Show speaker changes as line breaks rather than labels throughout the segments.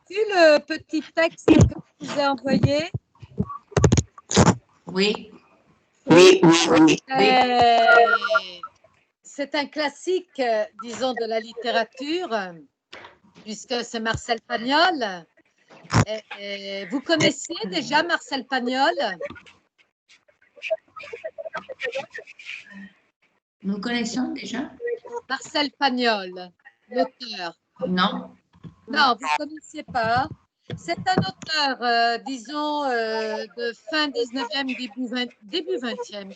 vu le petit texte que je vous ai envoyé?
Oui.
Oui, oui, oui.
C'est un classique, disons, de la littérature, puisque c'est Marcel Pagnol. Vous connaissiez déjà Marcel Pagnol?
Nous connaissons déjà?
Marcel Pagnol, l'auteur.
Non.
Non, vous ne connaissiez pas. C'est un auteur, disons, de fin 19e, début 20e,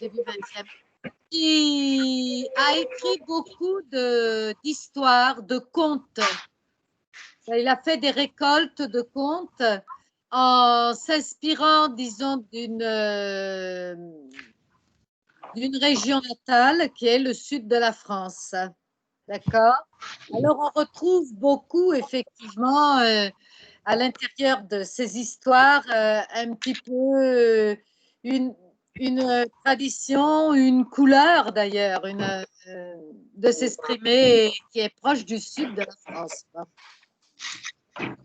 qui a écrit beaucoup d'histoires, de contes. Il a fait des récoltes de contes en s'inspirant, disons, d'une région natale qui est le sud de la France. D'accord? Alors, on retrouve beaucoup, effectivement, à l'intérieur de ces histoires, un petit peu une tradition, une couleur d'ailleurs, de s'exprimer qui est proche du sud de la France.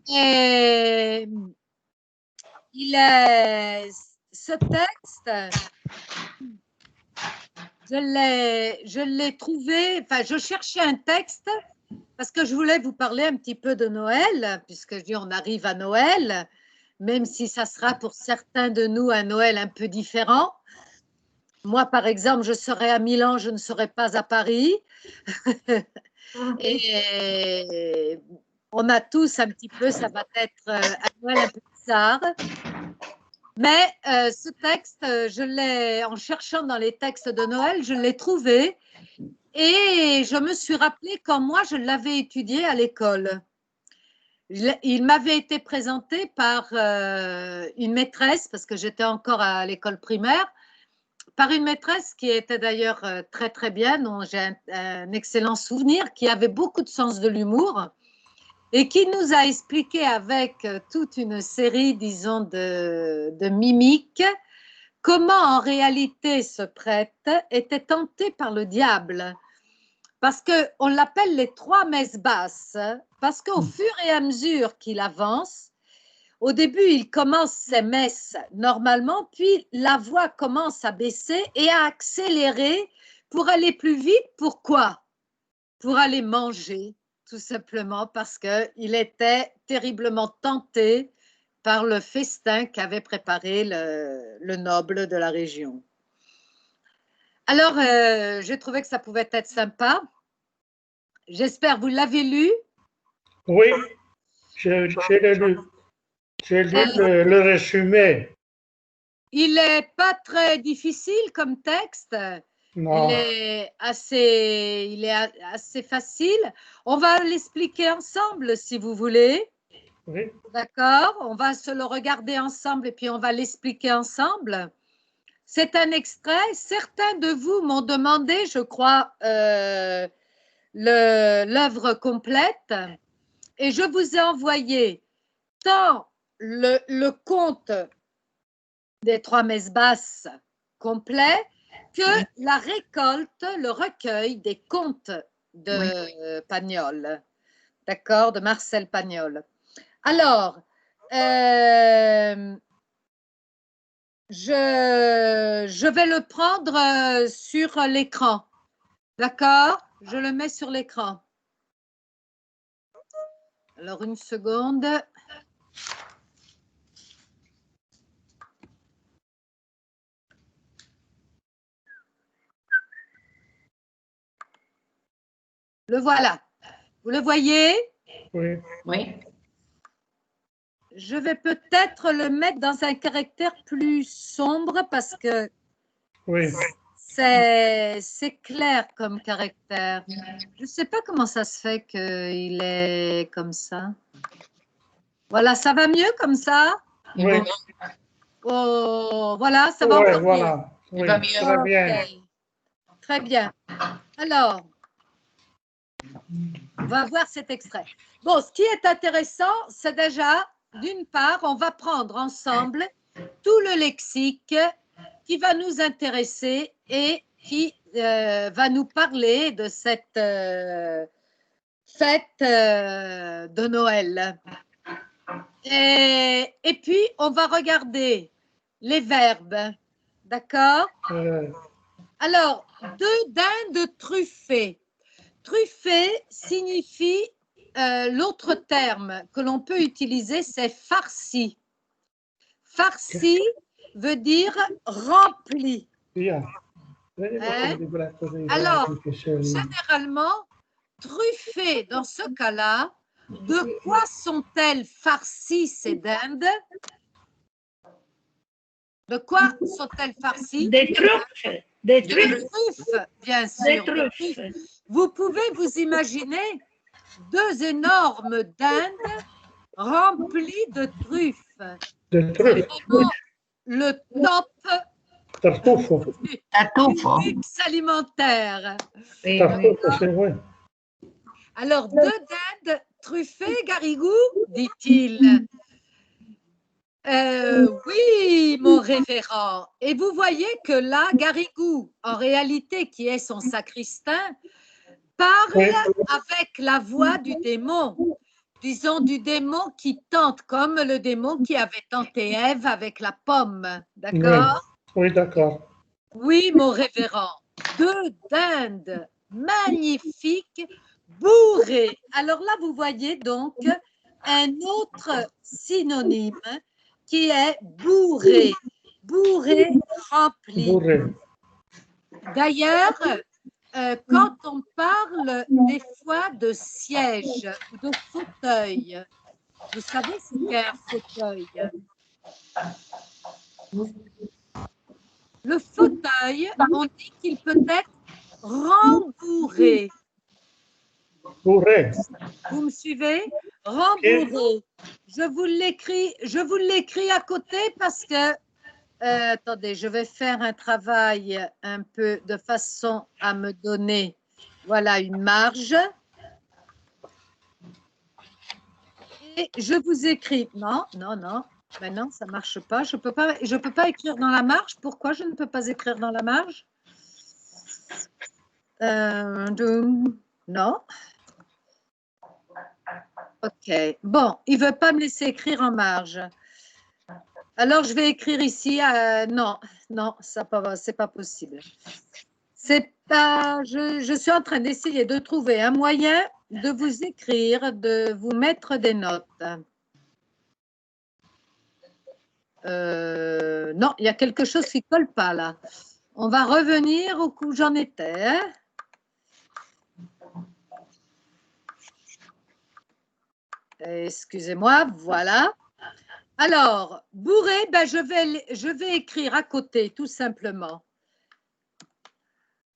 Et ce texte, je l'ai trouvé, enfin, je cherchais un texte parce que je voulais vous parler un petit peu de Noël, puisque je dis on arrive à Noël, même si ça sera pour certains de nous un Noël un peu différent. Moi, par exemple, je serai à Milan, je ne serai pas à Paris. Et on a tous un petit peu, ça va être un Noël un peu bizarre. Mais ce texte, en cherchant dans les textes de Noël, je l'ai trouvé et je me suis rappelé quand moi, je l'avais étudié à l'école. Il m'avait été présenté par une maîtresse, parce que j'étais encore à l'école primaire, par une maîtresse qui était d'ailleurs très très bien, dont j'ai un excellent souvenir, qui avait beaucoup de sens de l'humour et qui nous a expliqué avec toute une série, disons, de mimiques, comment en réalité ce prêtre était tenté par le diable. Parce qu'on l'appelle les 3 messes basses, parce qu'au fur et à mesure qu'il avance, au début, il commence ses messes normalement, puis la voix commence à baisser et à accélérer pour aller plus vite. Pourquoi? Pour aller manger, tout simplement parce qu'il était terriblement tenté par le festin qu'avait préparé le noble de la région. Alors, j'ai trouvé que ça pouvait être sympa. J'espère, vous l'avez lu?
Oui, j'ai lu. J'ai lu le résumé.
Il n'est pas très difficile comme texte.
Non.
Il est assez facile. On va l'expliquer ensemble si vous voulez.
Oui.
D'accord? On va se le regarder ensemble et puis on va l'expliquer ensemble. C'est un extrait. Certains de vous m'ont demandé, je crois, l'œuvre complète. Et je vous ai envoyé tant le conte des 3 messes basses complet que la récolte, le recueil des contes de Pagnol, d'accord, de Marcel Pagnol. Alors, je vais le prendre sur l'écran, d'accord? Je le mets sur l'écran. Alors, une seconde. Le voilà. Vous le voyez?
Oui.
Oui.
Je vais peut-être le mettre dans un caractère plus sombre parce que
Oui.
c'est clair comme caractère. Je ne sais pas comment ça se fait qu'il est comme ça. Voilà, ça va mieux comme ça?
Oui.
Oh, voilà, ça va
Ouais,
encore
voilà.
mieux.
Oui,
va mieux.
très bien.
Okay. Très bien. Alors, on va voir cet extrait. Bon, ce qui est intéressant, c'est déjà, d'une part, on va prendre ensemble tout le lexique qui va nous intéresser et qui va nous parler de cette fête de Noël. Et puis, on va regarder les verbes. D'accord? Alors, deux dindes truffées. Truffé signifie, l'autre terme que l'on peut utiliser, c'est farci. Farci veut dire rempli. Hein? Alors, généralement, truffées, dans ce cas-là, de quoi sont-elles farcies, ces dindes? De quoi sont-elles farcies?
Des truffes. Des truffes.
Truffes, bien
Des
sûr.
truffes.
Vous pouvez vous imaginer deux énormes dindes remplies de truffes.
De
C'est
truffes.
vraiment le top
Tartufo.
du
Tartufo.
luxe alimentaire.
Oui, oui.
Tartufo, c'est vrai.
Alors, deux dindes truffées, Garrigou, dit-il. Oui, mon révérend. Et vous voyez que là, Garrigou, en réalité, qui est son sacristain, parle
Oui.
avec la voix du démon. Disons du démon qui tente, comme le démon qui avait tenté Ève avec la pomme. D'accord?
Oui, d'accord.
Oui, mon révérend. Deux dindes magnifiques, bourrées. Alors là, vous voyez donc un autre synonyme qui est bourré. Bourré, rempli.
Bourré.
D'ailleurs, quand on parle des fois de siège ou de fauteuil, vous savez ce qu'est un fauteuil? Le fauteuil, on dit qu'il peut être rembourré.
Bourré.
Vous me suivez? Rembourré. Je vous l'écris à côté parce que, attendez, je vais faire un travail un peu de façon à me donner, voilà, une marge. Et je vous écris. Non, non, non. Ben non, ça ne marche pas. Je peux pas écrire dans la marge. Pourquoi je ne peux pas écrire dans la marge? Non. OK. Bon, il ne veut pas me laisser écrire en marge. Alors, je vais écrire ici. Non, non, c'est pas possible. Je suis en train d'essayer de trouver un moyen de vous écrire, de vous mettre des notes. Non, il y a quelque chose qui ne colle pas là. On va revenir au coup où j'en étais. Hein? Excusez-moi, voilà. Alors, bourré, ben je vais écrire à côté, tout simplement.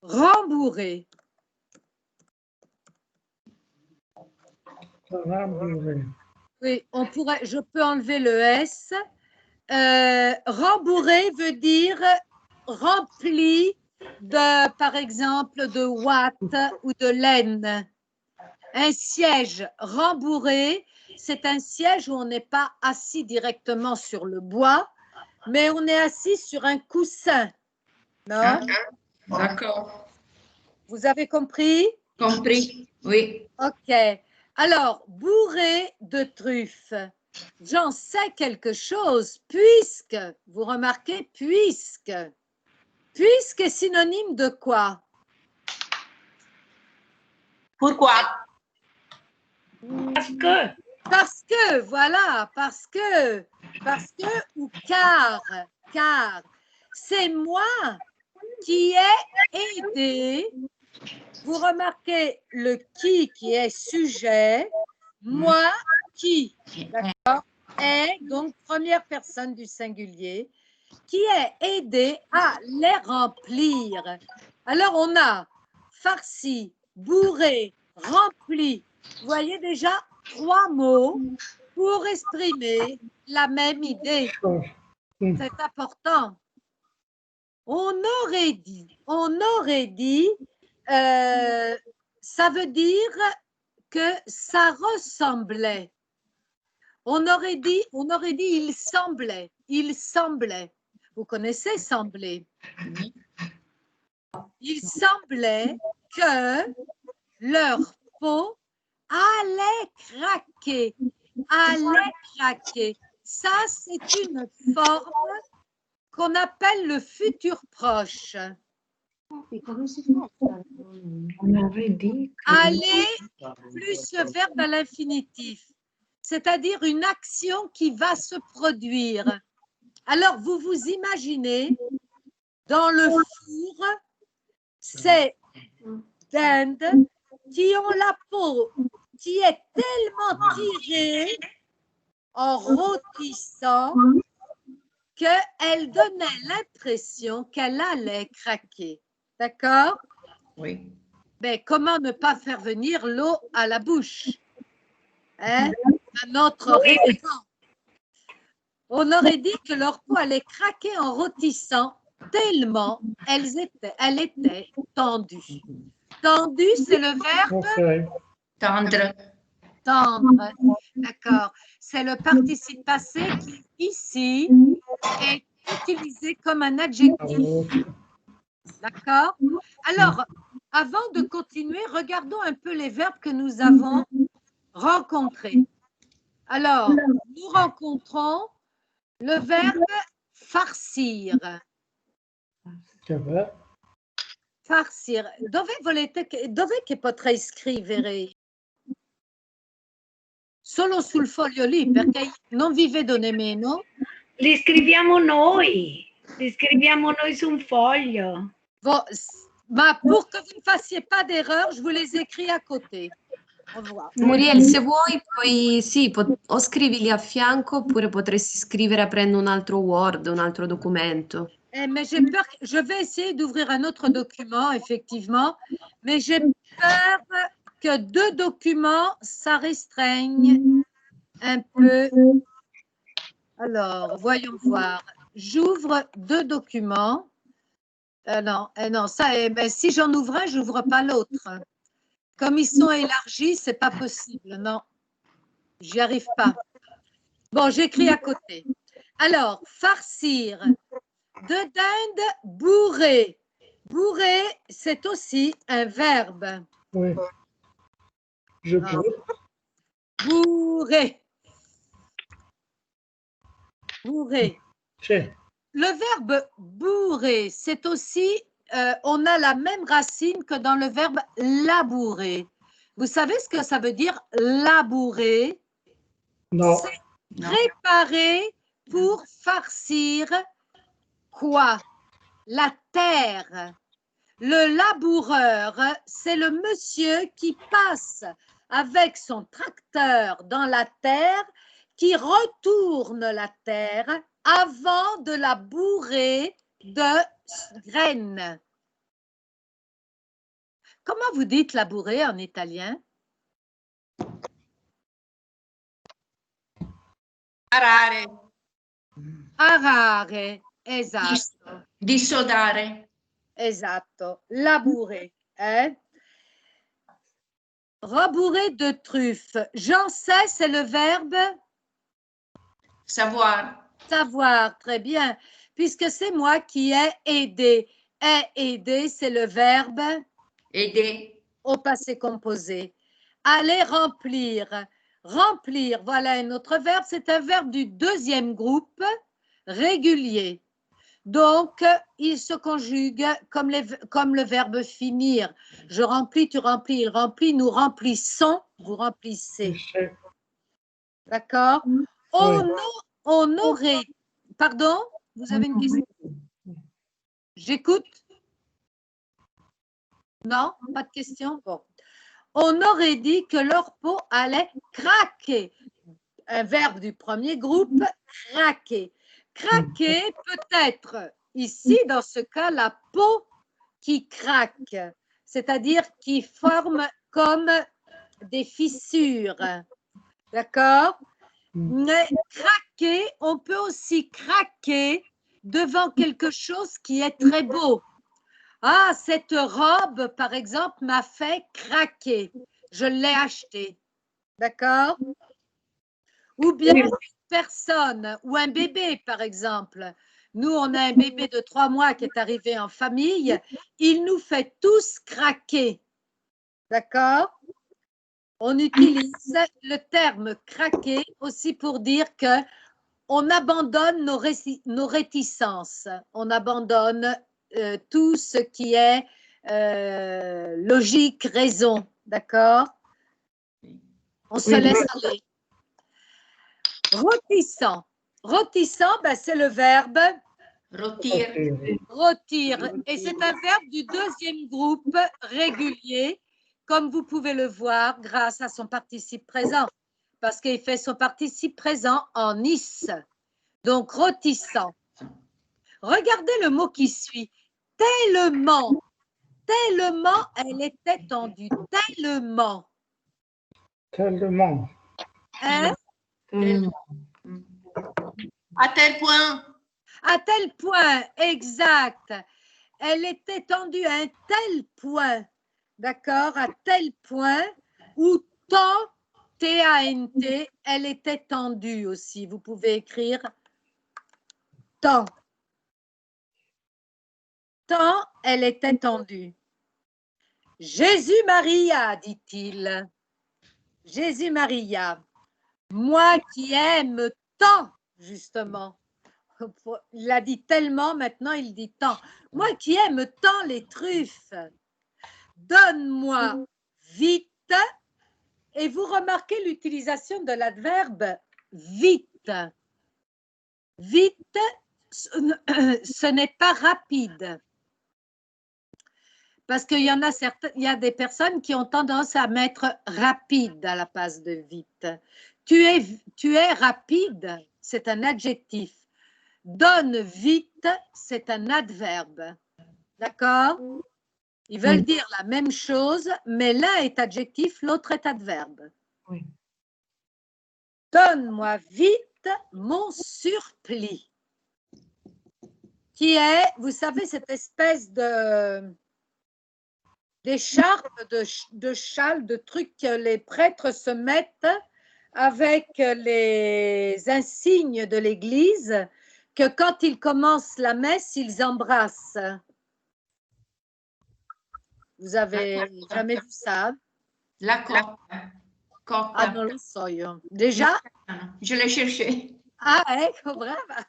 Rembourré.
Rembourré.
Oui, je peux enlever le S. Rembourré veut dire rempli de, par exemple, de ouate ou de laine. Un siège rembourré, c'est un siège où on n'est pas assis directement sur le bois, mais on est assis sur un coussin. Non?
D'accord.
Vous avez compris?
Compris. Oui.
OK. Alors, bourré de truffes. J'en sais quelque chose, puisque, vous remarquez, puisque. Puisque est synonyme de quoi?
Pourquoi?
Parce que, voilà, parce que ou car, c'est moi qui ai aidé. Vous remarquez le qui est sujet, moi qui, d'accord, est donc première personne du singulier, qui est aidé à les remplir. Alors on a farci, bourré, rempli. Vous voyez déjà 3 mots pour exprimer la même idée. C'est important. On aurait dit, ça veut dire que ça ressemblait. On aurait dit, il semblait. Vous connaissez sembler? Il semblait que leur peau allait craquer. allait craquer. Ça, c'est une forme qu'on appelle le futur proche. Aller plus le verbe à l'infinitif, c'est-à-dire une action qui va se produire. Alors, vous vous imaginez, dans le four, ces dindes qui ont la peau qui est tellement tirée en rôtissant qu'elle donnait l'impression qu'elle allait craquer. D'accord?
Oui.
Mais comment ne pas faire venir l'eau à la bouche? Hein? Un autre raisonnement. On aurait dit que leur peau allait craquer en rôtissant tellement elle était tendue. Tendue, c'est le verbe
Ok.
Tendre.
tendre. D'accord. C'est le participe passé qui, ici, est utilisé comme un adjectif. D'accord? Alors, avant de continuer, regardons un peu les verbes que nous avons rencontrés. Alors, nous rencontrons le verbe farcir.
Che bello.
Farcir. Dove che potrei scrivere? Solo sul foglio lì, perché non vi vedo nemmeno.
Li scriviamo noi su un foglio.
Bon, ma pour que vous ne fassiez pas d'erreur, je vous les écris à côté. Au revoir.
Muriel, se vuoi, poi sì, o scrivili a fianco oppure potresti scrivere aprendo un altro Word, un altro documento.
Mais j'ai peur, je vais essayer d'ouvrir un autre document, effectivement, mais j'ai peur que 2 documents, ça restreigne un peu. Alors, voyons voir. J'ouvre 2 documents. Non, ça, ben, si j'en ouvre un, je n'ouvre pas l'autre. Comme ils sont élargis, ce n'est pas possible. Non, j'y arrive pas. Bon, j'écris à côté. Alors, farcir. De dinde bourré. Bourré, c'est aussi un verbe.
Oui. Je peux.
Bourré. Bourré.
C'è.
Le verbe bourré, c'est aussi, on a la même racine que dans le verbe labourer. Vous savez ce que ça veut dire labourer?
No.
C'est préparer pour farcir quoi? La terre. Le laboureur, c'est le monsieur qui passe avec son tracteur dans la terre, qui retourne la terre avant de la bourrer de graines. Comment vous dites labourer en italien?
Arare.
Arare, esatto.
Dissodare.
Esatto, labourer. Hein? Rebourrer de truffes. J'en sais, c'est le verbe
Savoir.
savoir. Très bien, puisque c'est moi qui ai aidé. Aider, c'est le verbe
Aider.
au passé composé. Aller remplir. Remplir, voilà un autre verbe. C'est un verbe du 2e groupe, régulier. Donc, il se conjugue comme le verbe finir. Je remplis, tu remplis, il remplit, nous remplissons, vous remplissez.
C'è.
D'accord?
Oui.
On aurait... Pardon? Vous avez une question? J'écoute? Non? Pas de question? Bon. On aurait dit que leur peau allait craquer. Un verbe du 1er groupe, craquer. Craquer peut être, ici, dans ce cas, la peau qui craque, c'est-à-dire qui forme comme des fissures. D'accord? Mais craquer, on peut aussi craquer devant quelque chose qui est très beau. Ah, cette robe, par exemple, m'a fait craquer. Je l'ai achetée. D'accord? Ou bien une personne ou un bébé, par exemple. Nous, on a un bébé de 3 mois qui est arrivé en famille. Il nous fait tous craquer. D'accord? On utilise le terme craquer aussi pour dire que on abandonne nos réticences, on abandonne tout ce qui est logique, raison, d'accord? On se laisse aller. Rôtissant. Rôtissant, ben, c'est le verbe
Rôtir.
rôtir. Et c'est un verbe du deuxième groupe régulier, comme vous pouvez le voir grâce à son participe présent, parce qu'il fait son participe présent en is. Donc, rôtissant. Regardez le mot qui suit. Tellement. Tellement, elle était tendue. Tellement.
Tellement.
Hein?
À tel point.
À tel point, exact. Elle était tendue à un tel point, d'accord, à tel point où tant, T-A-N-T, elle était tendue aussi. Vous pouvez écrire tant. Tant, elle était tendue. Jésus-Maria, dit-il. Jésus-Maria, moi qui aime tant, justement. Il a dit tellement, maintenant il dit tant. Moi qui aime tant les truffes, donne-moi vite. Et vous remarquez l'utilisation de l'adverbe vite. Vite, ce n'est pas rapide. Parce qu'il y en a certains, il y a des personnes qui ont tendance à mettre rapide à la place de vite. Tu es rapide, c'est un adjectif. Donne vite, c'est un adverbe. D'accord? Ils veulent dire la même chose, mais l'un est adjectif, l'autre est adverbe.
Oui.
Donne-moi vite mon surplis. Qui est, vous savez, cette espèce d'écharpe, de châle, de trucs que les prêtres se mettent avec les insignes de l'Église, que quand ils commencent la messe, ils embrassent. Vous avez jamais vu ça?
La cotta. Cotta.
Ah, non lo so io. Déjà?
Je l'ai cherché.
Ah, ecco, brava.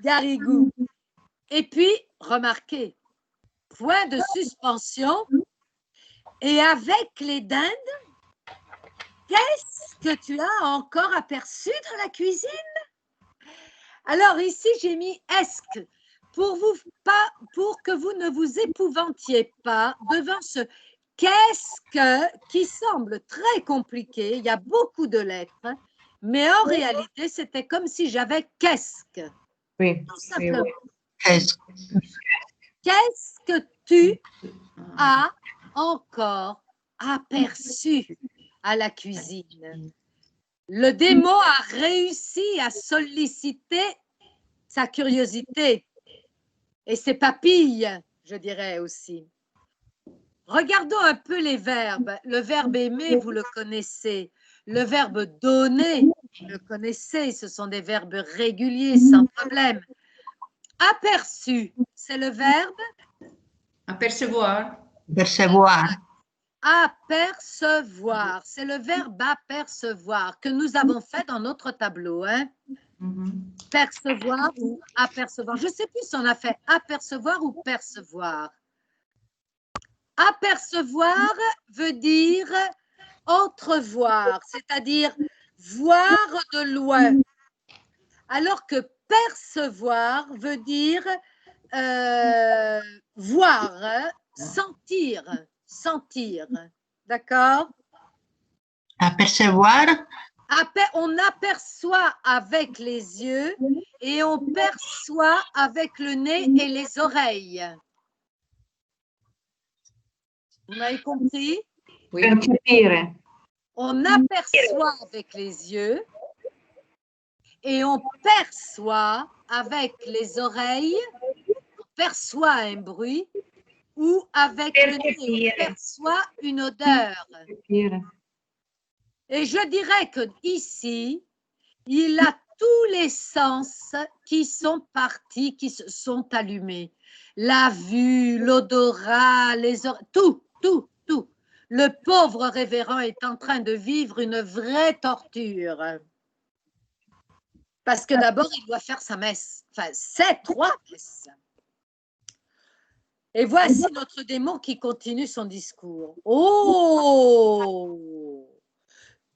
Garrigou. Et puis, remarquez, point de suspension. Et avec les dindes, qu'est-ce que tu as encore aperçu dans la cuisine? Alors ici, j'ai mis « est-ce » pour que vous ne vous épouvantiez pas devant ce « qu'est-ce que » qui semble très compliqué. Il y a beaucoup de lettres, mais en réalité, c'était comme si j'avais « qu'est-ce que ».
Oui.
Tout simplement.
Qu'est-ce
Qu'est-ce que tu as encore aperçu à la cuisine? Le démon a réussi à solliciter sa curiosité et ses papilles, je dirais aussi. Regardons un peu les verbes. Le verbe aimer, vous le connaissez. Le verbe donner, vous le connaissez. Ce sont des verbes réguliers, sans problème. Aperçu, c'est le verbe
Apercevoir.
Percevoir.
apercevoir. C'est le verbe apercevoir que nous avons fait dans notre tableau. Hein? Percevoir ou apercevoir. Je ne sais plus si on a fait apercevoir ou percevoir. Apercevoir veut dire entrevoir, c'est-à-dire voir de loin. Alors que percevoir veut dire voir, hein, sentir, sentir. D'accord?
Apercevoir.
On aperçoit avec les yeux et on perçoit avec le nez et les oreilles. Vous m'avez compris?
Oui.
Percepire.
On aperçoit avec les yeux et on perçoit avec les oreilles, on perçoit un bruit ou avec le nez, on perçoit une odeur.
Percepire.
Et je dirais que ici, il a tous les sens qui sont partis, qui se sont allumés. La vue, l'odorat, les oreilles, tout, tout, tout. Le pauvre révérend est en train de vivre une vraie torture. Parce que d'abord, il doit faire sa messe. Enfin, c'est 3 messes. Et voici notre démon qui continue son discours. Oh!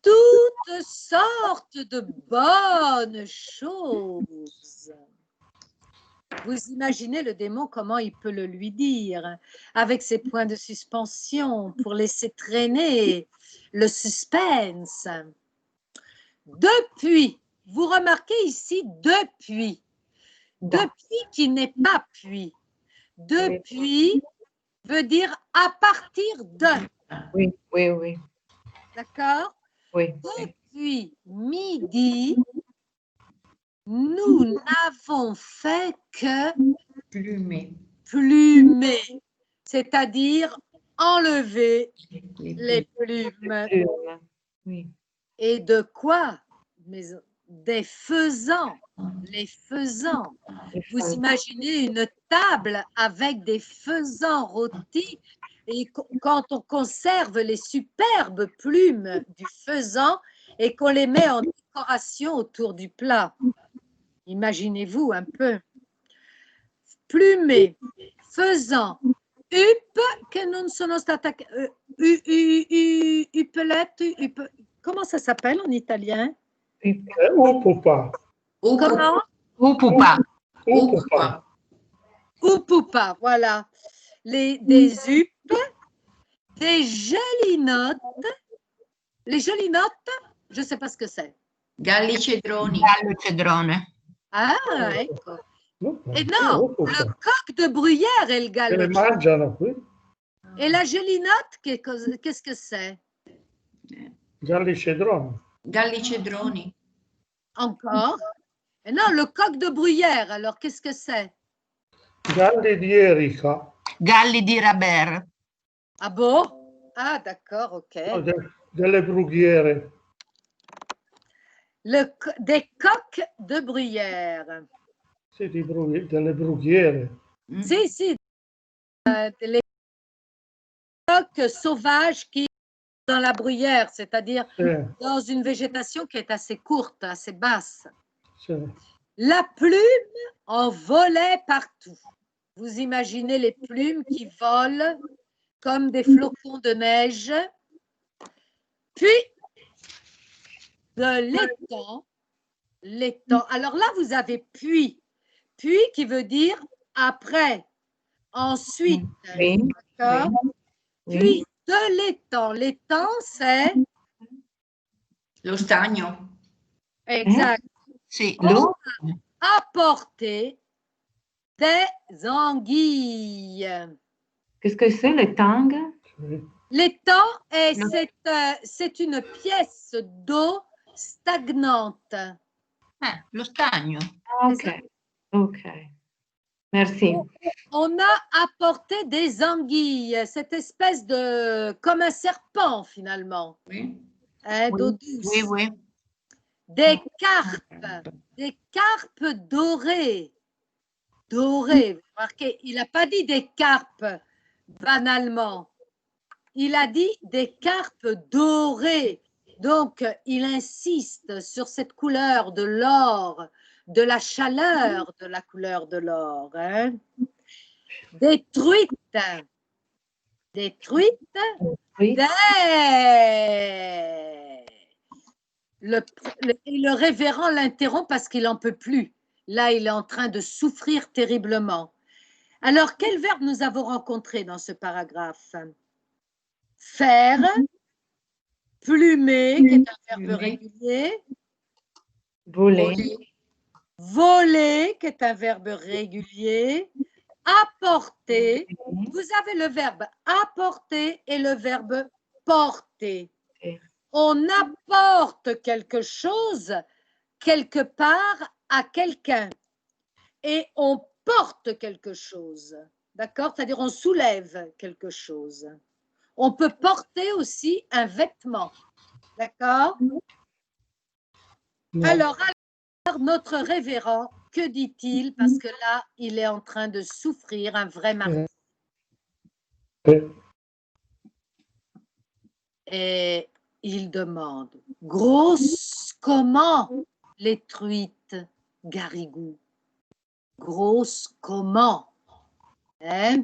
Toutes sortes de bonnes choses. Vous imaginez le démon, comment il peut le lui dire, avec ses points de suspension pour laisser traîner le suspense. Depuis, vous remarquez ici depuis. Depuis qui n'est pas puis. Depuis veut dire à partir de.
Oui, oui, oui.
D'accord?
Oui.
Depuis midi, nous n'avons fait que
Plumer.
plumer, c'est-à-dire enlever les plumes.
Oui.
Et de quoi? Mais des faisans, les faisans. Vous imaginez une table avec des faisans rôtis et quand on conserve les superbes plumes du faisan et qu'on les met en décoration autour du plat. Imaginez-vous un peu. Plumer, faisan, up che non sono stata comment ça s'appelle en italien?
Upupa.
Comment?
Upupa.
Upupa.
Upupa, voilà. Des up, des gelinottes. Les gelinottes, je ne sais pas ce que c'est.
Gallicedroni.
Gallo cedrone.
Ah, ecco.
Upupa.
Et non,
Upupa.
le coq de bruyère est le
E
gallo.
le mangiano qui?
Et la gelinotte, qu'est-ce que c'est?
Gallicedrone.
Gallicedroni.
Encore? Et non, le coq de bruyère, alors qu'est-ce que c'est?
Galli di Erica.
Galli di Raber.
Ah bon? Ah, d'accord, ok.
No, delle brughiere.
Des coqs de bruyère.
Sì, delle brughiere.
Mm.
Si, les coqs sauvages qui sont dans la bruyère, c'est-à-dire
Sì,
dans une végétation qui est assez courte, assez basse.
sì.
La plume en volait partout. Vous imaginez les plumes qui volent comme des flocons de neige. Puis, de l'étang. Alors là, vous avez puis. Puis qui veut dire après, ensuite.
Oui.
D'accord?
Oui.
Puis de l'étang. L'étang, c'est
Lo stagno.
exact.
Sì,
On
lo.
a apporté des anguilles.
Qu'est-ce que c'est le tang?
Sì.
L'étang,
Non.
c'est une pièce d'eau stagnante.
Lo stagno.
Ok, ok. Merci.
On a apporté des anguilles, cette espèce de, comme un serpent finalement,
Oui.
hein, d'eau
Oui,
douce.
oui, oui.
Des carpes dorées. Dorées, vous remarquez, il n'a pas dit des carpes banalement. Il a dit des carpes dorées. Donc, il insiste sur cette couleur de l'or, de la chaleur de la couleur de l'or. Hein. Des truites. Des truites.
Oui.
Le révérend l'interrompt parce qu'il n'en peut plus. Là, il est en train de souffrir terriblement. Alors, quel verbe nous avons rencontré dans ce paragraphe? Faire, plumer, qui est un verbe
Plumer.
régulier,
Voler.
voler, qui est un verbe régulier, apporter. Vous avez le verbe apporter et le verbe porter. On apporte quelque chose quelque part à quelqu'un et on porte quelque chose. D'accord? C'est-à-dire on soulève quelque chose. On peut porter aussi un vêtement. D'accord?
No.
Alors, notre révérend, que dit-il? Parce que là, il est en train de souffrir un vrai martyre.
Sì.
Et il demande, grosse comment les truites, Garrigou? Grosse comment? Hein?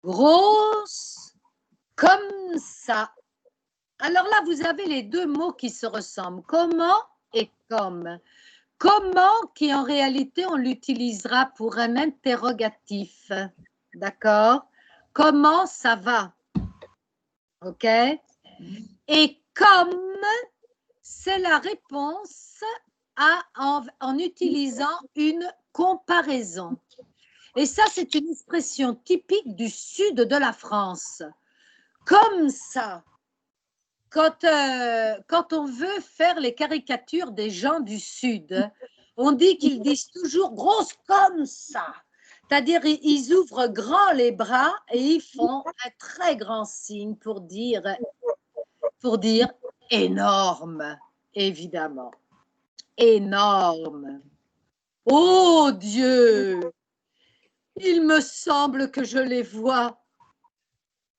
Grosse comme ça. Alors là, vous avez les deux mots qui se ressemblent, comment et comme. Comment qui en réalité, on l'utilisera pour un interrogatif. D'accord? Comment ça va? OK? Et comme, c'est la réponse en utilisant une comparaison. Et ça, c'est une expression typique du sud de la France. Comme ça, quand on veut faire les caricatures des gens du sud, on dit qu'ils disent toujours grosse comme ça. C'est-à-dire, ils ouvrent grand les bras et ils font un très grand signe pour dire énorme, évidemment. Énorme. Oh Dieu! Il me semble que je les vois.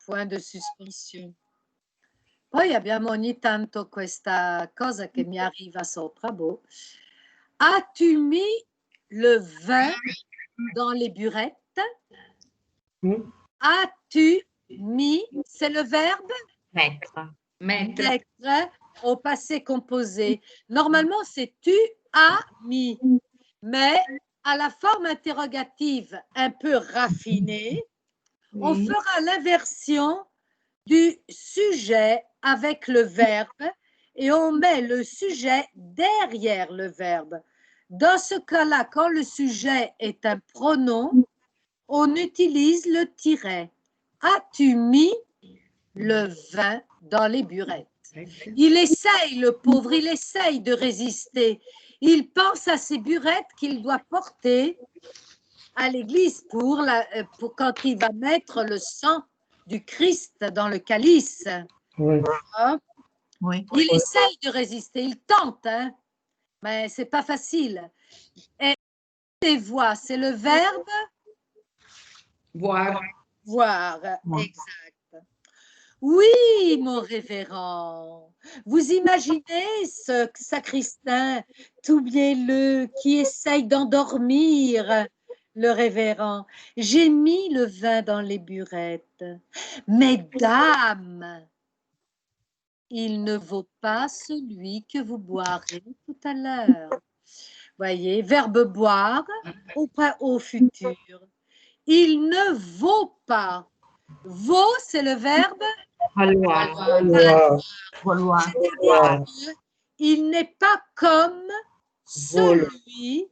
Point de suspension. Poi abbiamo ogni tanto questa cosa che mi arriva sopra. Boh. As-tu mis le vin dans les burettes? As-tu mis, c'est le verbe?
Mettre.
Mettre.
Mettre au passé composé. Normalement, c'est tu as mis. Mais à la forme interrogative un peu raffinée, on
Oui.
fera l'inversion du sujet avec le verbe et on met le sujet derrière le verbe. Dans ce cas-là, quand le sujet est un pronom, on utilise le tiret. As-tu mis le vin dans les burettes? Il essaye, le pauvre, il essaye de résister. Il pense à ces burettes qu'il doit porter à l'église pour quand il va mettre le sang du Christ dans le calice.
Oui.
Hein?
Oui.
Il essaye de résister, il tente, hein? Mais c'est pas facile. Et les voix, c'est le verbe
Voir.
voir,
Ouais.
exact. Oui, mon révérend. Vous imaginez ce sacristain tout bielleux qui essaye d'endormir le révérend. J'ai mis le vin dans les burettes. Mesdames, il ne vaut pas celui que vous boirez tout à l'heure. Voyez, verbe boire au futur. Il ne vaut pas. Vaut, c'est le verbe.
Valoir.
Vouloir.
Vouloir.
C'est-à-dire qu'il n'est pas comme celui,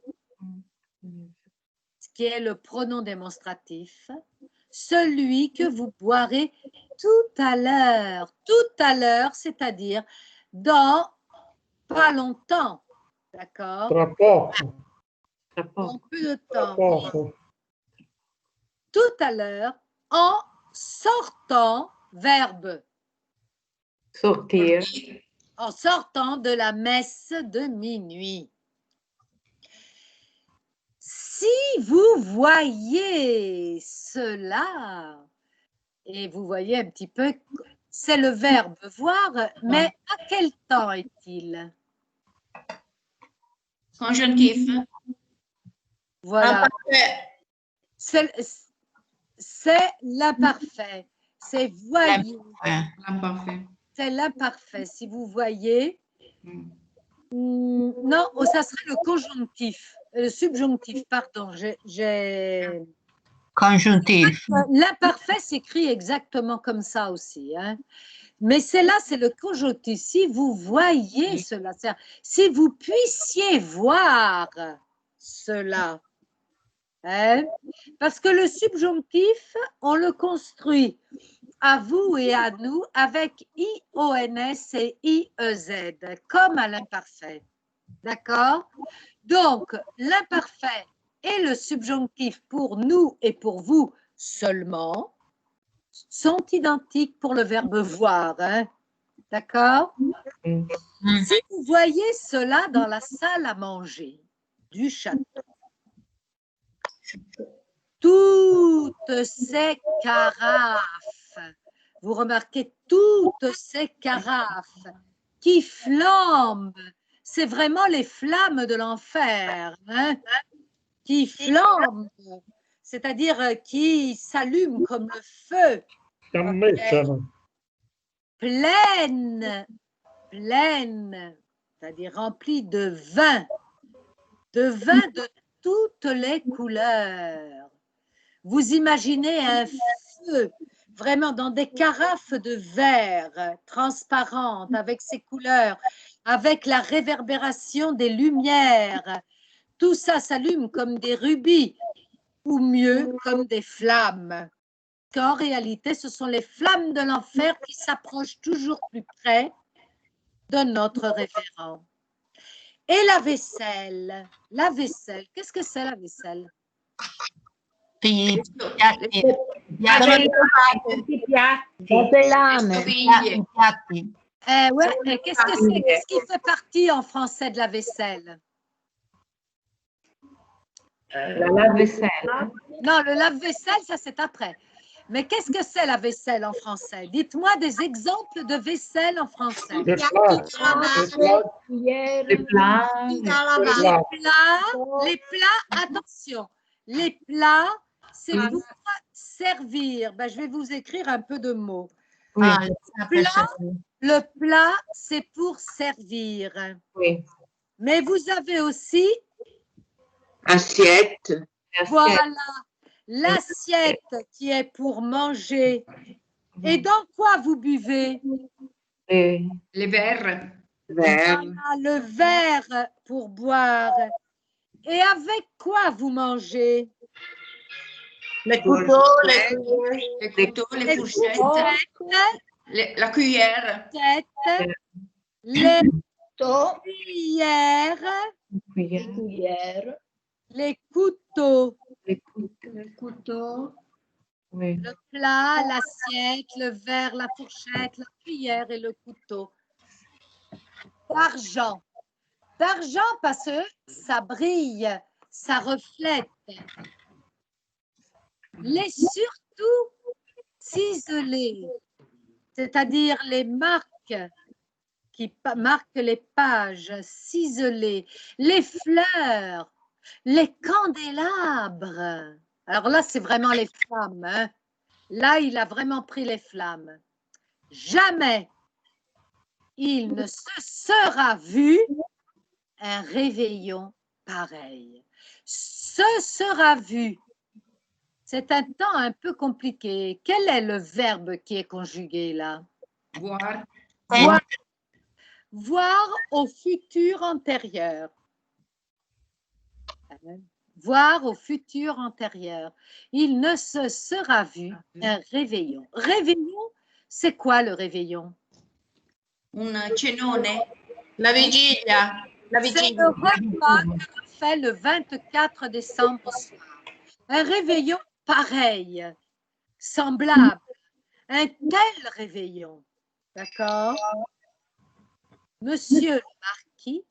ce qui est le pronom démonstratif, celui que vous boirez tout à l'heure. Tout à l'heure, c'est-à-dire dans pas longtemps. D'accord?
Tra poco.
En peu de temps.
Poco.
Tout à l'heure, en sortant, verbe.
Sortir.
En sortant de la messe de minuit. Si vous voyez cela, et vous voyez un petit peu, c'est le verbe voir, mais à quel temps est-il?
Conjonctif.
Voilà,
Imparfait.
c'est l'imparfait. C'est voyez,
L'imparfait.
c'est l'imparfait. Si vous voyez,
Mm.
non, ça serait le conjonctif, le subjonctif, pardon.
Conjonctif.
L'imparfait s'écrit exactement comme ça aussi, hein. Mais c'est le conjonctif. Si vous voyez cela, si vous puissiez voir cela, hein, parce que le subjonctif, on le construit à vous et à nous avec IONS et IEZ, comme à l'imparfait. D'accord? Donc, l'imparfait et le subjonctif pour nous et pour vous seulement sont identiques pour le verbe voir. Hein? D'accord? Si vous voyez cela dans la salle à manger du château, toutes ces carafes, vous remarquez toutes ces carafes qui flambent. C'est vraiment les flammes de l'enfer, hein, qui flambent, c'est-à-dire qui s'allument comme le feu,
Fiammeggiano.
pleines, c'est-à-dire remplies de vin de toutes les couleurs. Vous imaginez un feu vraiment dans des carafes de verre transparentes avec ces couleurs, avec la réverbération des lumières. Tout ça s'allume comme des rubis ou mieux comme des flammes. Qu'en réalité, ce sont les flammes de l'enfer qui s'approchent toujours plus près de notre référent. Et la vaisselle, qu'est-ce que c'est la vaisselle?
I piatti,
Tutti i piatti.
Stoviglie.
i piatti.
Ouais, mais qu'est-ce que c'est? Qu'est-ce qui fait partie en français de la vaisselle?
La lave-vaisselle.
Non, le lave-vaisselle, ça c'est après. Mais qu'est-ce que c'est la vaisselle en français? Dites-moi des exemples de vaisselle en français.
Le plat,
Les plats.
Les plats, attention, les plats, c'est pour servir. Ben, je vais vous écrire un peu de mots.
Oui,
Ah,
Le plat, c'est pour servir.
oui.
Mais vous avez aussi,
Assiette.
voilà, l'assiette qui est pour manger. Et dans quoi vous buvez?
Les
Les verres.
Verre.
Voilà, le verre pour boire. Et avec quoi vous mangez?
Les couteaux, les
Les couteaux, les fourchettes, la cuillère.
Les
couteaux.
cuillères, les couteaux,
les
Couteau.
oui.
le plat, l'assiette, le verre, la fourchette, la cuillère et le couteau. D'argent. D'argent parce que ça brille, ça reflète. Les surtout ciselés, c'est-à-dire les marques qui marquent les pages ciselées, les fleurs, les candélabres. Alors là, c'est vraiment les flammes, hein. Là, il a vraiment pris les flammes. Jamais il ne se sera vu un réveillon pareil. Se sera vu. C'est un temps un peu compliqué. Quel est le verbe qui est conjugué là?
Voir.
Voir, voir au futur antérieur. Voir au futur antérieur. Il ne se sera vu un réveillon. Réveillon, c'est quoi le réveillon?
Un cenone. La vigilia. La
C'est
vigilia.
le repas que l'on fait le 24 décembre soir. Un réveillon pareil, semblable, un tel réveillon. D'accord? Monsieur le marquis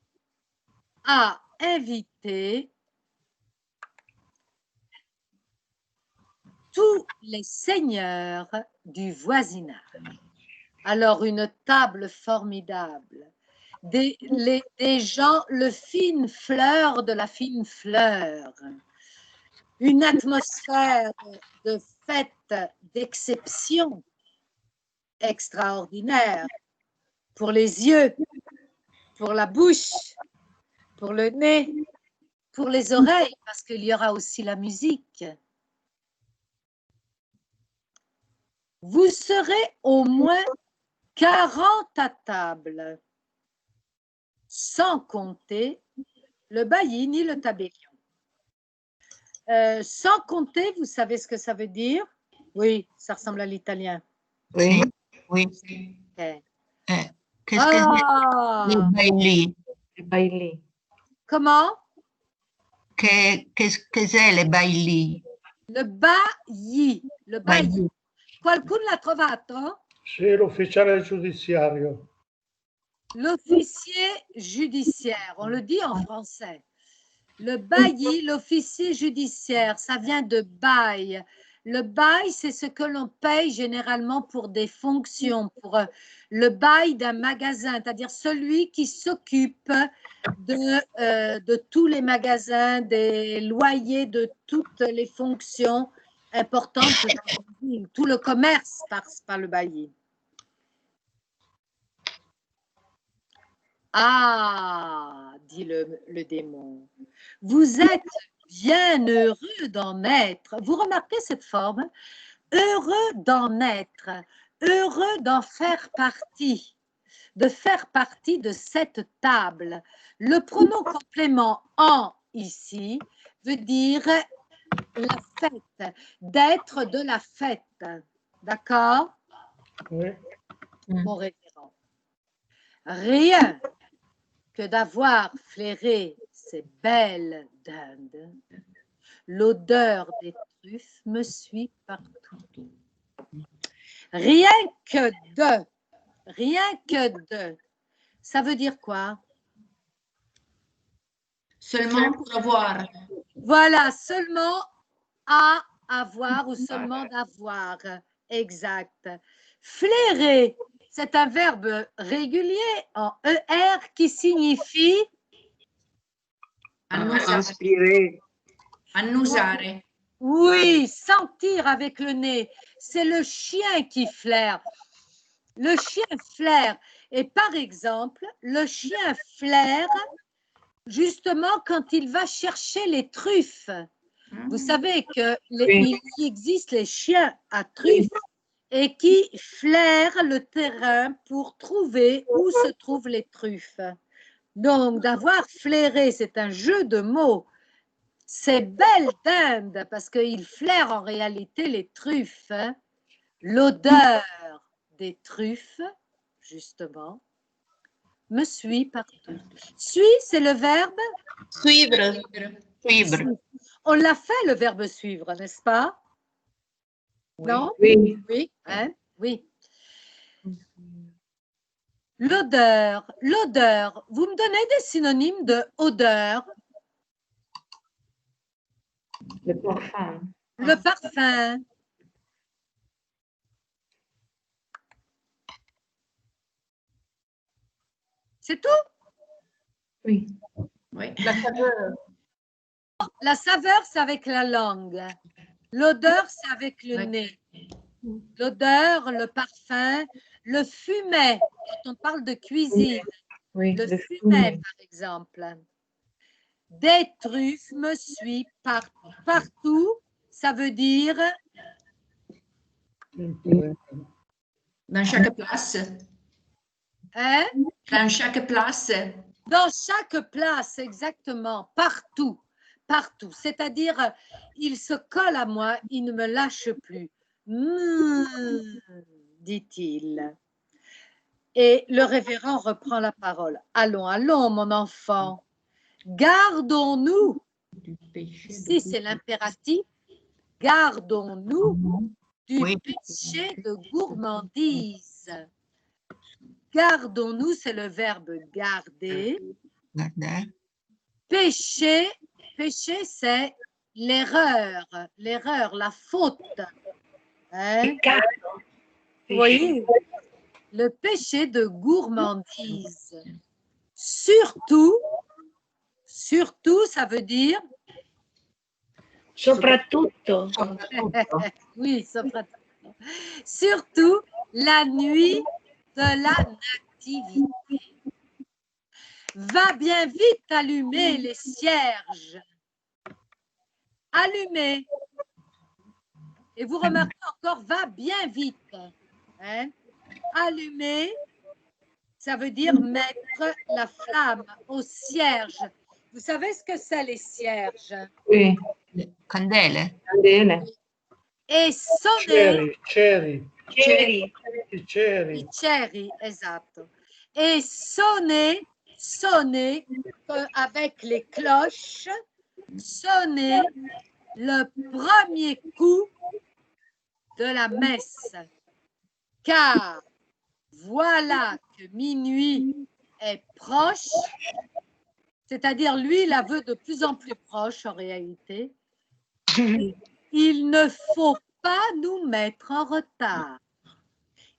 a invité tous les seigneurs du voisinage. Alors, une table formidable, des gens, le fine fleur de la fine fleur, une atmosphère de fête d'exception extraordinaire pour les yeux, pour la bouche, pour le nez, pour les oreilles, parce qu'il y aura aussi la musique. Vous serez au moins 40 à table, sans compter le bailli ni le tabellion. Sans compter, vous savez ce que ça veut dire? Oui, ça ressemble à l'italien.
Oui, oui.
Okay.
Qu'est-ce que
Ah,
c'est? Les bailli.
Les bailli.
comment?
Qu'est-ce que c'est les bailli?
Le bailli. Le bailli.
Bailli.
Qualcuno l'ha trovato?
Sì, l'ufficiale giudiziario.
L'officier judiciaire, on le dit en français. Le bailli, l'officier judiciaire, ça vient de bail. Le bail, c'est ce que l'on paye généralement pour des fonctions, pour le bail d'un magasin, c'est-à-dire celui qui s'occupe de tous les magasins, des loyers, de toutes les fonctions importantes dans une ville. Tout le commerce passe par le bailli. Ah, dit le démon, vous êtes bien heureux d'en être. Vous remarquez cette forme? Heureux d'en être, heureux d'en faire partie, de faire partie de cette table. Le pronom complément en ici veut dire la fête, d'être de la fête. D'accord?
Oui.
Mon révérend. Rien que d'avoir flairé ces belles dindes, l'odeur des truffes me suit partout. Rien que de, ça veut dire quoi?
Seulement pour avoir.
Voilà, seulement à avoir ou seulement d'avoir, exact. Flairer, c'est un verbe régulier en ER qui signifie
Aspirare.
Annusare.
oui, sentir avec le nez. C'est le chien qui flaire. Le chien flaire. Et par exemple, le chien flaire justement quand il va chercher les truffes. Vous savez qu'il existe les chiens à truffes et qui flairent le terrain pour trouver où se trouvent les truffes. Donc, d'avoir flairé, c'est un jeu de mots. C'est belle dinde parce qu'il flaire en réalité les truffes. Hein. L'odeur des truffes, justement, me suit partout. Suit, c'est le verbe
Suivre.
Suivre.
On l'a fait, le verbe suivre, n'est-ce pas? Non?
Oui.
Oui, hein? Oui. L'odeur, l'odeur. Vous me donnez des synonymes de odeur?
Le parfum.
Le parfum. C'est tout?
Oui.
Oui.
La saveur.
La saveur, c'est avec la langue. L'odeur, c'est avec le
Oui.
nez. L'odeur, le parfum, le fumet, quand on parle de cuisine.
Oui.
Le
Le
fumet,
fumet.
par exemple. Des truffes me suivent partout. Ça veut dire
Dans chaque place.
hein,
Dans chaque place.
dans chaque place, exactement, partout, partout. C'est-à-dire, il se colle à moi, il ne me lâche plus. Dit-il. Et le révérend reprend la parole. Allons, allons, mon enfant. Gardons-nous. Ici, c'est l'impératif. Gardons-nous du
Oui.
péché de gourmandise. Gardons-nous, c'est le verbe garder.
Guarda.
Péché, péché, c'est l'erreur, la faute. Hein? Vous voyez, le péché de gourmandise. Surtout, ça veut dire
Soprattutto.
oui, soprattutto. Surtout la nuit de la nativité. Va bien vite allumer les cierges. Allumer. Et vous remarquez encore, va bien vite. Hein? Allumer, ça veut dire mettre la flamme au cierge. Vous savez ce que c'est les cierges?
Oui.
Candele.
Candele.
Et sonner.
Ceri,
Ceri.
i ceri.
I ceri, esatto. Et sonner avec les cloches, sonner le premier coup de la messe. Car voilà que minuit est proche, c'est-à-dire lui la veut de plus en plus proche en réalité. Il ne faut pas nous mettre en retard.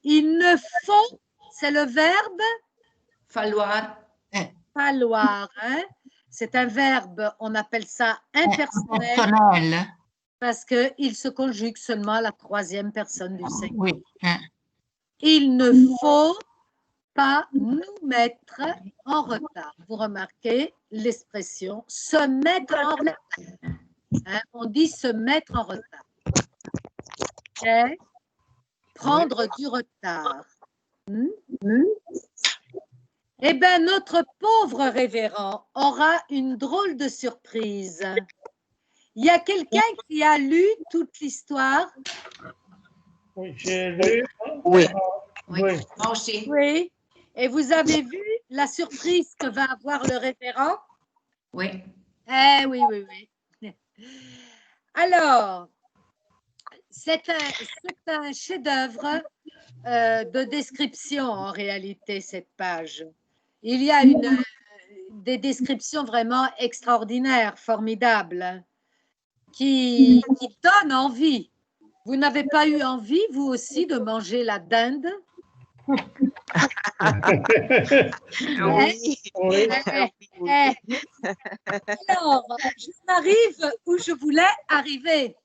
Il ne faut, c'est le verbe
Falloir.
falloir. Hein? C'est un verbe, on appelle ça impersonnel
Personnel.
parce qu'il se conjugue seulement à la troisième personne du singulier.
Oui.
Il ne faut pas nous mettre en retard. Vous remarquez l'expression se mettre en retard. Hein, on dit se mettre en retard. Okay? Prendre du retard. Eh bien, notre pauvre révérend aura une drôle de surprise. Il y a quelqu'un qui a lu toute l'histoire?
Oui, j'ai lu.
Oui.
Oui.
Oui.
Moi aussi.
Oui. Et vous avez vu la surprise que va avoir le révérend?
Oui.
Eh oui, oui, oui. Alors, c'est un chef-d'œuvre de description en réalité, cette page. Il y a des descriptions vraiment extraordinaires, formidables, qui donnent envie. Vous n'avez pas eu envie, vous aussi, de manger la dinde?
Oui.
Oui.
Alors, je m'arrive où je voulais arriver,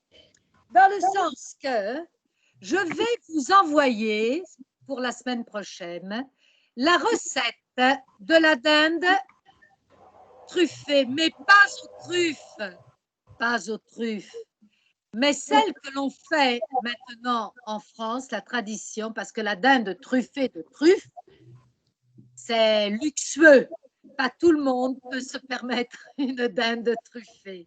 dans le sens que je vais vous envoyer pour la semaine prochaine la recette de la dinde truffée, mais pas aux truffes, mais celle que l'on fait maintenant en France, la tradition, parce que la dinde truffée de truffes, c'est luxueux. Pas tout le monde peut se permettre une dinde truffée,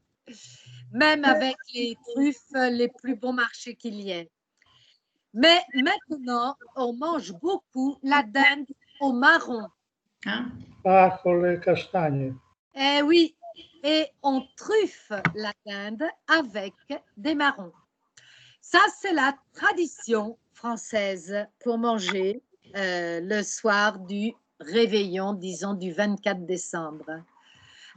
même avec les truffes les plus bons marchés qu'il y ait. Mais maintenant, on mange beaucoup la dinde au marron.
Hein?
Ah, con le castagne.
Eh oui, et on truffe la dinde avec des marrons. Ça, c'est la tradition française pour manger le soir du réveillon, disons du 24 décembre.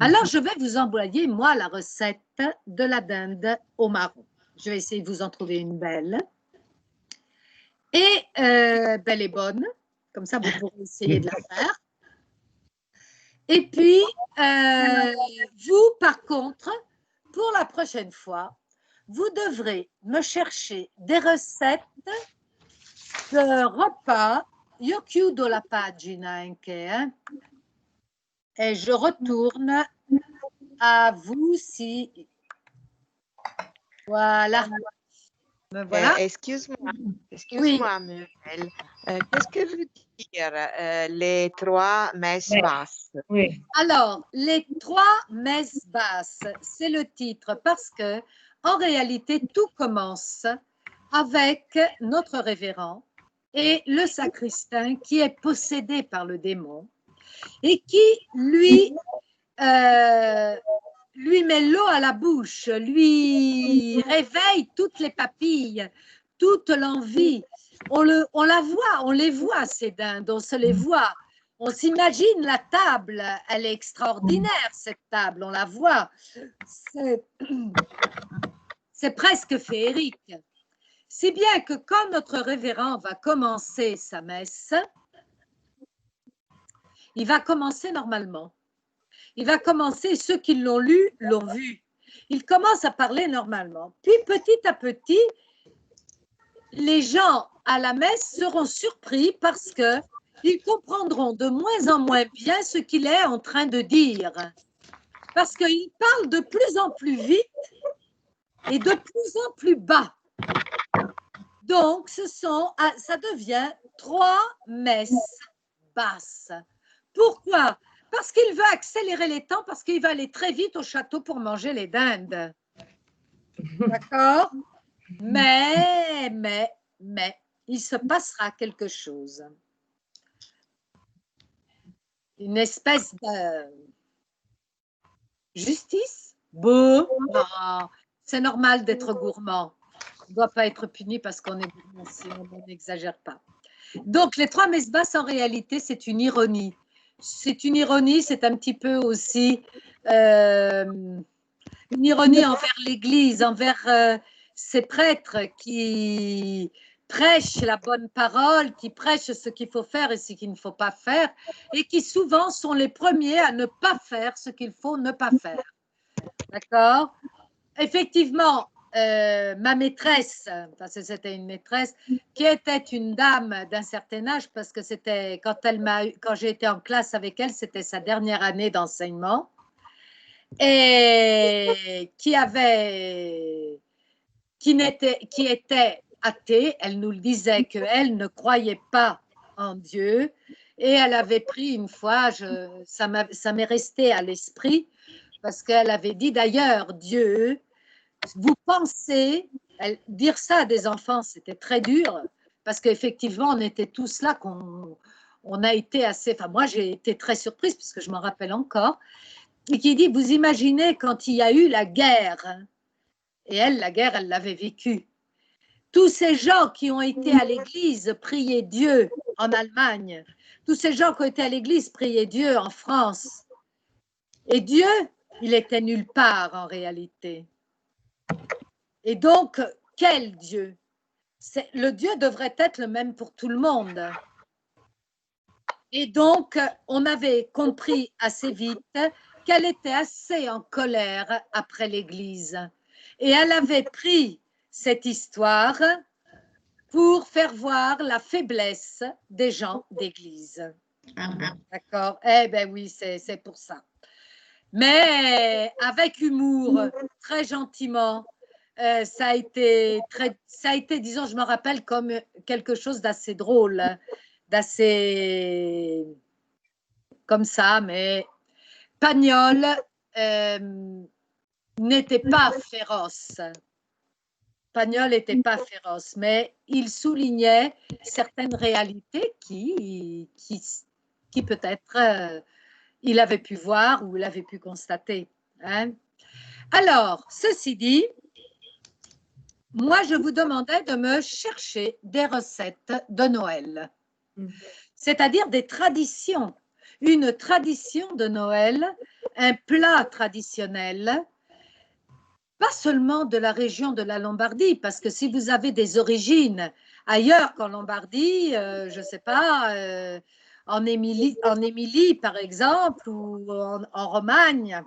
Alors, je vais vous envoyer, moi, la recette de la dinde au marron. Je vais essayer de vous en trouver une belle. Et belle et bonne, comme ça, vous pourrez essayer de la faire. Et puis, vous, par contre, pour la prochaine fois, vous devrez me chercher des recettes de repas. Io chiudo la pagina anche, hein? Et je retourne à vous si... Voilà. Me voilà.
Excuse-moi,
Oui.
Muriel. Qu'est-ce que veut dire les trois messes
Mais-
basses?
Oui.
Alors, les trois messes basses, c'est le titre parce que, en réalité, tout commence avec notre révérend et le sacristain qui est possédé par le démon et qui, lui met l'eau à la bouche, lui réveille toutes les papilles, toute l'envie. On la voit, on les voit, ces dindes, on se les voit. On s'imagine la table, elle est extraordinaire, cette table, on la voit. C'est presque féerique. Si bien que quand notre révérend va commencer sa messe, il va commencer normalement. Il va commencer, ceux qui l'ont lu l'ont vu. Il commence à parler normalement. Puis petit à petit, les gens à la messe seront surpris parce qu'ils comprendront de moins en moins bien ce qu'il est en train de dire. Parce qu'il parle de plus en plus vite et de plus en plus bas. Donc, ça devient trois messes basses. Pourquoi? Parce qu'il veut accélérer les temps, parce qu'il va aller très vite au château pour manger les dindes. D'accord? Mais, il se passera quelque chose. Une espèce de justice? Bon, non, c'est normal d'être gourmand. On ne doit pas être puni parce qu'on est gourmand, si on n'exagère pas. Donc, les trois messes basses, en réalité, c'est une ironie. C'est une ironie, c'est un petit peu aussi une ironie envers l'Église, envers ces prêtres qui prêchent la bonne parole, qui prêchent ce qu'il faut faire et ce qu'il ne faut pas faire, et qui souvent sont les premiers à ne pas faire ce qu'il faut ne pas faire. D'accord? Effectivement, ma maîtresse, parce que c'était une maîtresse, qui était une dame d'un certain âge, parce que c'était quand j'ai été en classe avec elle, c'était sa dernière année d'enseignement, et qui était athée. Elle nous le disait qu'elle ne croyait pas en Dieu, et elle avait pris une fois, ça m'est resté à l'esprit, parce qu'elle avait dit d'ailleurs, Dieu, vous pensez, dire ça à des enfants, c'était très dur, parce qu'effectivement, on était tous là, on a été assez, enfin moi j'ai été très surprise, puisque je m'en rappelle encore, et qui dit, vous imaginez quand il y a eu la guerre, et elle, la guerre, elle l'avait vécue, tous ces gens qui ont été à l'église prier Dieu en Allemagne, tous ces gens qui ont été à l'église prier Dieu en France, et Dieu, il était nulle part en réalité. Et donc, quel Dieu? Le Dieu devrait être le même pour tout le monde. Et donc, on avait compris assez vite qu'elle était assez en colère après l'Église. Et elle avait pris cette histoire pour faire voir la faiblesse des gens d'Église. D'accord? Eh bien oui, c'est pour ça. Mais avec humour, très gentiment, ça a été, disons, je me rappelle comme quelque chose d'assez drôle, d'assez comme ça, mais Pagnol n'était pas féroce. Pagnol n'était pas féroce, mais il soulignait certaines réalités qui peut-être il avait pu voir ou il avait pu constater. Hein? Alors, ceci dit, moi, je vous demandais de me chercher des recettes de Noël, c'est-à-dire des traditions, une tradition de Noël, un plat traditionnel, pas seulement de la région de la Lombardie, parce que si vous avez des origines ailleurs qu'en Lombardie, je ne sais pas, en Émilie, par exemple, ou en Romagne,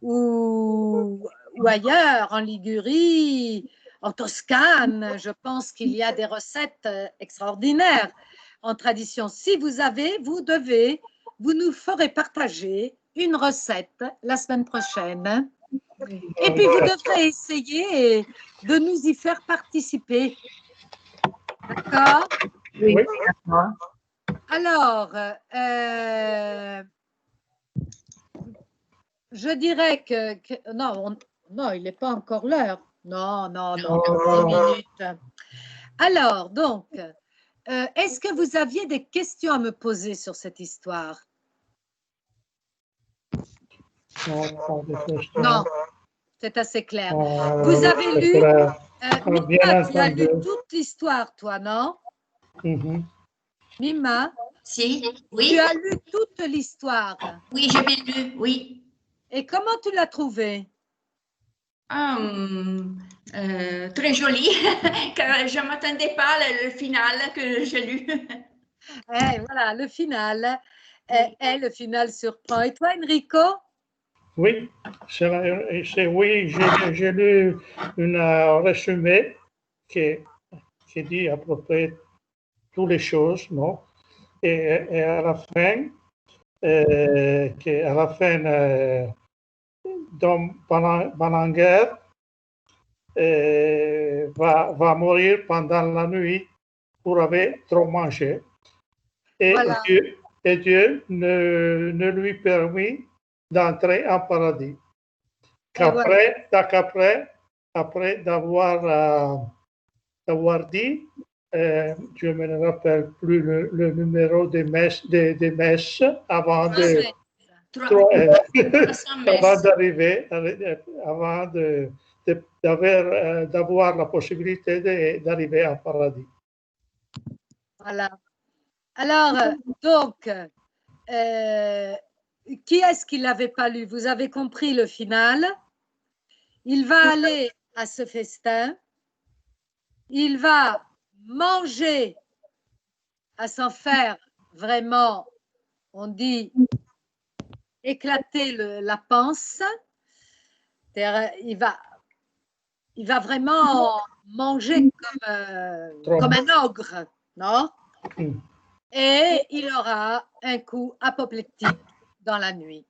ou ailleurs, en Ligurie, en Toscane, je pense qu'il y a des recettes extraordinaires en tradition. Si vous avez, vous nous ferez partager une recette la semaine prochaine. Et puis, vous devrez essayer de nous y faire participer. D'accord?
Oui.
Alors, je dirais que non, il n'est pas encore l'heure. Non, 10 minutes. Alors, donc, est-ce que vous aviez des questions à me poser sur cette histoire? Non, c'est assez clair. Vous avez lu, Mima, tu as lu toute l'histoire, toi, non? Mima,
Si, oui.
tu as lu toute l'histoire.
Oui, je l'ai lu, oui.
Et comment tu l'as trouvée?
Très joli, car je ne m'attendais pas au final que j'ai lu.
Voilà, le final. Le final surprend. Et toi, Enrico?
Oui, oui, j'ai lu un résumé qui dit à peu près toutes les choses, non? Et à la fin, Balanger va mourir pendant la nuit pour avoir trop mangé. Et
Voilà.
Dieu ne lui permit d'entrer en paradis. Après d'avoir dit, je ne me rappelle plus le numéro des messes avant d'avoir la possibilité d'arriver en paradis.
Voilà. Alors, donc, qui est-ce qui ne l'avait pas lu? Vous avez compris le final. Il va aller à ce festin il va manger à s'en faire vraiment, on dit, éclater la panse. Il va vraiment manger comme un ogre, non?
Mm.
Et il aura un coup apoplectique dans la nuit.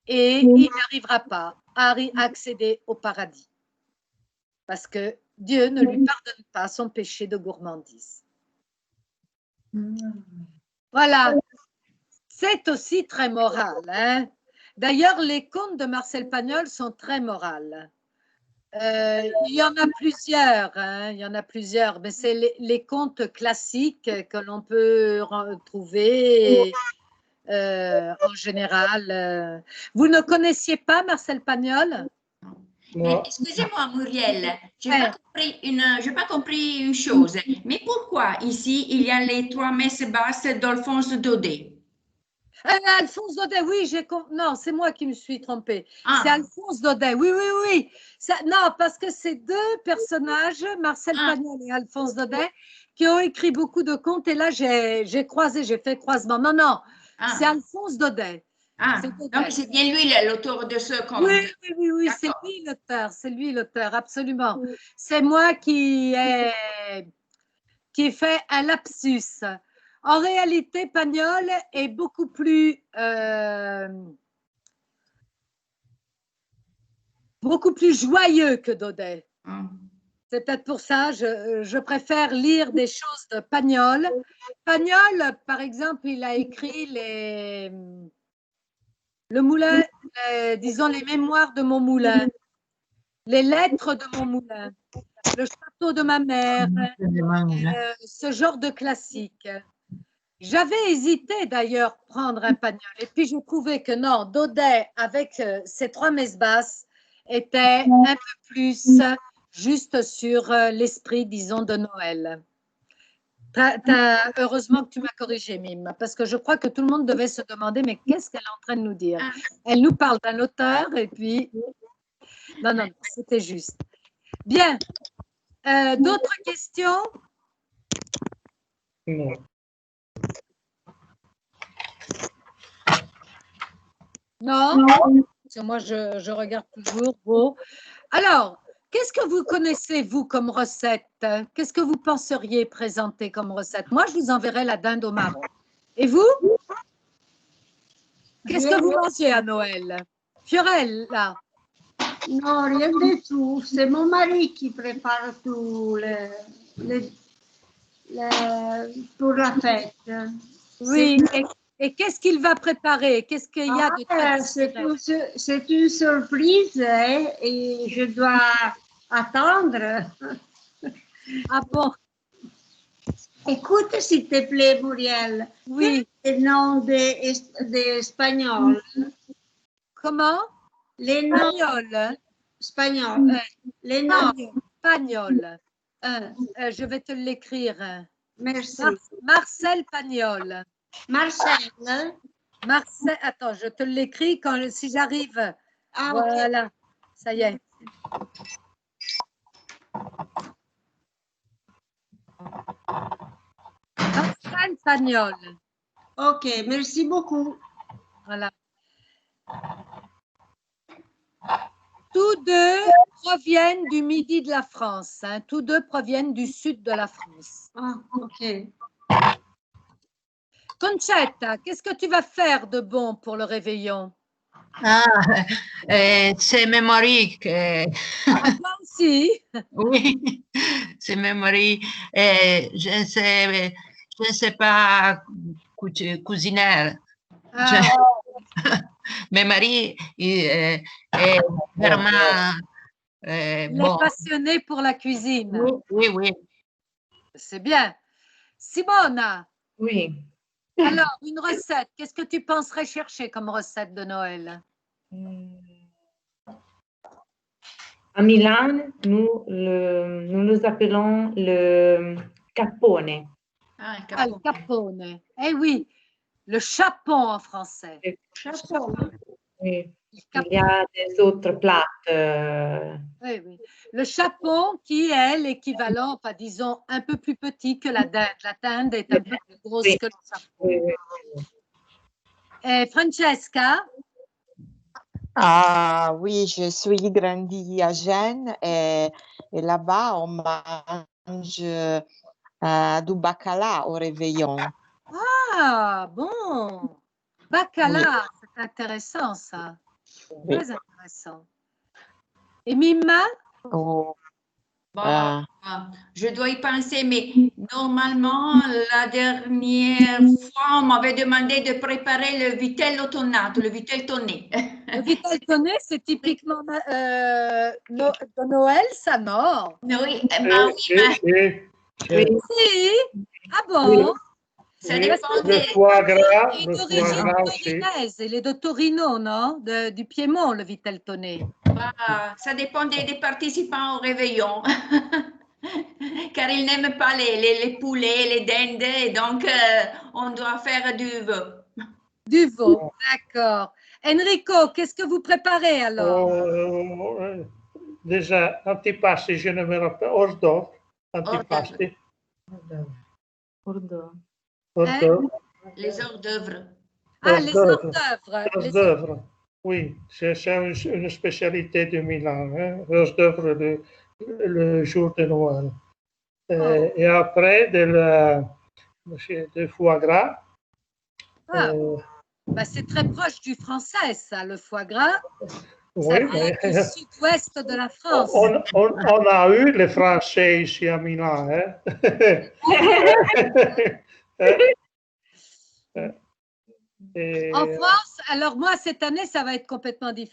Et il n'arrivera pas à accéder au paradis. Parce que Dieu ne lui pardonne pas son péché de gourmandise. Voilà. C'est aussi très moral. Hein? D'ailleurs, les contes de Marcel Pagnol sont très moraux. Il y en a plusieurs, hein, il y en a plusieurs, mais c'est les contes classiques que l'on peut trouver en général. Vous ne connaissiez pas Marcel Pagnol?
Non.
Excusez-moi, Muriel, je n'ai pas compris une chose. Mais pourquoi ici, il y a les 3 messes basses d'Alphonse Daudet?
Alphonse Daudet, oui, non, c'est moi qui me suis trompée.
Ah.
C'est Alphonse Daudet, oui. Non, parce que c'est 2 personnages, Marcel Pagnol et Alphonse Daudet, qui ont écrit beaucoup de contes. Et là, j'ai fait croisement. Non, c'est Alphonse Daudet.
Donc c'est bien lui l'auteur de ce conte.
Oui, c'est lui l'auteur, absolument. C'est moi qui ai fait un lapsus. En réalité, Pagnol est beaucoup plus joyeux que Daudet. C'est peut-être pour ça que je préfère lire des choses de Pagnol. Pagnol, par exemple, il a écrit le moulin, disons les mémoires de mon moulin, les lettres de mon moulin, le château de ma mère, ce genre de classique. J'avais hésité d'ailleurs prendre un Pagnol et puis j'ai trouvé que non, Daudet avec ses 3 messes basses était un peu plus juste sur l'esprit, disons, de Noël. Heureusement que tu m'as corrigé, Mime, parce que je crois que tout le monde devait se demander, mais qu'est-ce qu'elle est en train de nous dire? Elle nous parle d'un auteur et puis… Non, c'était juste. Bien. D'autres questions?
Non.
Non? Parce que moi, je regarde toujours vos… Alors, qu'est-ce que vous connaissez, vous, comme recette? Qu'est-ce que vous penseriez présenter comme recette? Moi, je vous enverrai la dinde au marron. Et vous? Qu'est-ce que vous mangez à Noël? Fiorelle, là?
Non, rien du tout. C'est mon mari qui prépare tout pour la fête.
Oui, et qu'est-ce qu'il va préparer? Qu'est-ce qu'il y a de traditionnel?
C'est une surprise hein, et je dois attendre.
Ah bon?
Écoute, s'il te plaît, Muriel.
Oui.
Quel est le nom d'espagnol?
Comment?
Les noms espagnols. Les noms.
Pagnol. Je vais te l'écrire.
Merci.
Marcel Pagnol.
Marcel.
Attends, je te l'écris si j'arrive.
Ah,
voilà,
okay.
Ça y est. Marcel Pagnol.
Ok, merci beaucoup.
Voilà. Tous 2 proviennent du midi de la France. Hein. Tous 2 proviennent du sud de la France.
Ah, ok.
Concetta, qu'est-ce que tu vas faire de bon pour le réveillon?
C'est mes maris que…
Moi aussi.
Oui, c'est mes maris. Je ne sais pas cuisiner. Mes maris est vraiment
Il est passionné pour la cuisine.
Oui.
C'est bien. Simona.
Oui.
Alors, une recette. Qu'est-ce que tu penserais chercher comme recette de Noël?
À Milan, nous nous appelons le capone.
Le capone. Eh oui, le chapon en français.
Chapon.
Oui.
Il
Il y a des autres plats.
Oui, oui. Le chapon qui est l'équivalent, enfin disons, un peu plus petit que la dinde. La dinde est un peu plus grosse
Oui.
que le chapon.
Oui, oui.
Et Francesca,
Ah oui, je suis grandie à Gênes et là-bas, on mange du bacala au réveillon.
ah bon, bacala, c'est intéressant ça,
Oui.
très intéressant. Et Mima,
Oh,
Bon,
ah,
je dois y penser, mais normalement, la dernière fois, on m'avait demandé de préparer le vitello tonnato, le vitello tonné.
le vitel tonné, c'est typiquement de Noël, ça, non?
Oui,
Si,
bah oui,
si,
mais
si.
Oui.
Si, ah
Oui,
bon?
ça
oui.
dépend
Le
des...
foie gras,
Il est
le foie
d'origine
gras aussi.
torinaise, il est de Torino, non? Du Piémont, le vitel tonné.
bah, ça dépend des participants au réveillon. Car ils n'aiment pas les poulets, les dindes, et donc on doit faire du veau.
Du veau, d'accord. Enrico, qu'est-ce que vous préparez alors?
Déjà, antipasti, je ne me rappelle. Hors d'œuvre, antipasti.
Bordeaux.
Hors
Hein?
d'œuvre.
Les hors d'œuvre.
Ah,
Hors
les
d'œuvre.
hors d'œuvre.
Hors d'œuvre. Oui, c'est une spécialité de Milan. Hein? Hors d'œuvre le jour de Noël.
Oh.
Et après, de foie gras.
Ah, bah, c'est très proche du français, ça, le foie gras. Ça
Oui,
vient
mais
du sud-ouest de la France.
on a eu les Français ici à Milan. Hein? Et,
En France, alors moi, cette année, ça va être complètement différent.